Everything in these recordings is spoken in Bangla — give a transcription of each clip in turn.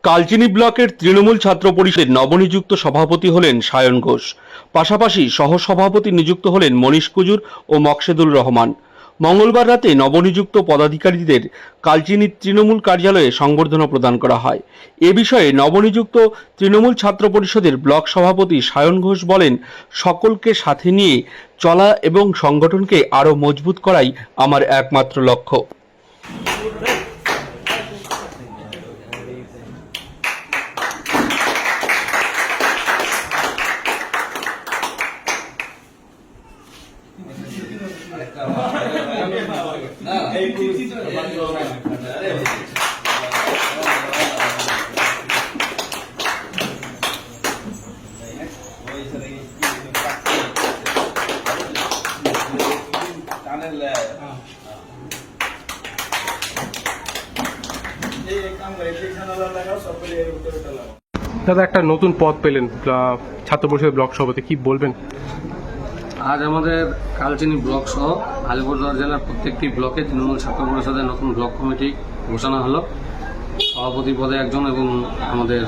কালচিনি ব্লকের তৃণমূল ছাত্র পরিষদের নবনিযুক্ত সভাপতি হলেন সায়ন ঘোষ। পাশাপাশি সহসভাপতি নিযুক্ত হলেন মনীশ কুজুর ও মকসেদুল রহমান। মঙ্গলবার রাতে নবনিযুক্ত পদাধিকারীদের কালচিনি তৃণমূল কার্যালয়ে সংবর্ধনা প্রদান করা হয়। এ বিষয়ে নবনিযুক্ত তৃণমূল ছাত্র পরিষদের ব্লক সভাপতি সায়ন ঘোষ বলেন, সকলকে সাথে নিয়ে চলা এবং সংগঠনকে আরও মজবুত করাই আমার একমাত্র লক্ষ্য। দাদা, একটা নতুন পদ পেলেন ছাত্র পরিষদের ব্লক সভাপতি, কি বলবেন? আজ আমাদের কালচিনি ব্লক সহ আলিপুরদুয়ার জেলার প্রত্যেকটি ব্লকে তৃণমূল ছাত্র পরিষদের নতুন ব্লক কমিটি ঘোষণা হলো। সভাপতি পদে একজন এবং আমাদের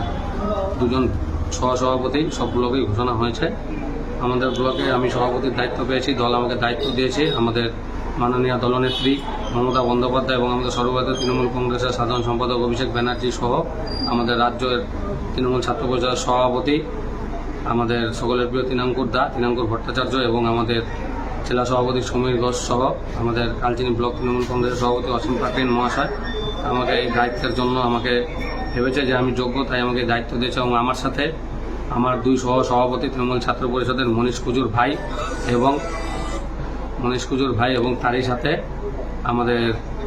দুজন সহসভাপতি সব ব্লকেই ঘোষণা হয়েছে। আমাদের ব্লকে আমি সভাপতির দায়িত্ব পেয়েছি, দল আমাকে দায়িত্ব দিয়েছে। আমাদের মাননীয় দলনেত্রী মমতা বন্দ্যোপাধ্যায় এবং আমাদের সর্বভারতীয় তৃণমূল কংগ্রেসের সাধারণ সম্পাদক অভিষেক ব্যানার্জি সহ আমাদের রাজ্যের তৃণমূল ছাত্র পরিষদের সভাপতি আমাদের সকলের প্রিয় তিনাঙ্কুর ভট্টাচার্য এবং আমাদের জেলা সভাপতি সমীর ঘোষ সহ আমাদের কালচিনি ব্লক তৃণমূল কংগ্রেসের সভাপতি অসীম পাট্টেন মহাশয় আমাকে এই দায়িত্বের জন্য আমাকে ভেবেছে যে আমি যোগ্য, তাই আমাকে দায়িত্ব দিয়েছে। এবং আমার সাথে আমার দুই সভাপতি তৃণমূল ছাত্র পরিষদের মনীশ কুজুর ভাই এবং তারই সাথে আমাদের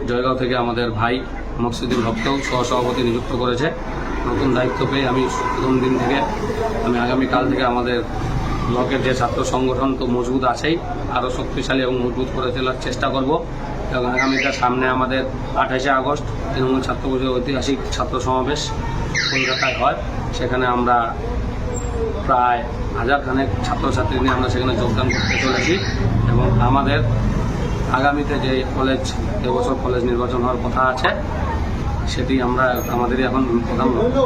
জয়গাঁও থেকে আমাদের ভাই মকসিদুল হককেও সহসভাপতি নিযুক্ত করেছে। নতুন দায়িত্ব পেয়ে আমি প্রথম দিন থেকে আগামীকাল থেকে আমাদের ব্লকের যে ছাত্র সংগঠন তো মজবুত আছেই, আরও শক্তিশালী এবং মজবুত করে তোলার চেষ্টা করব। এবং আগামীকাল সামনে আমাদের 28শে আগস্ট তৃণমূল ছাত্র পরিষদের ঐতিহাসিক ছাত্র সমাবেশ কলকাতায় হয়। সেখানে আমরা প্রায় 1000 খানেক ছাত্রছাত্রী নিয়ে আমরা সেখানে যোগদান করতে চলেছি। এবং আমাদের আগামীতে যে এবছর কলেজ নির্বাচন হওয়ার কথা আছে, সেটি আমাদেরই এখন প্রধান লক্ষ্য।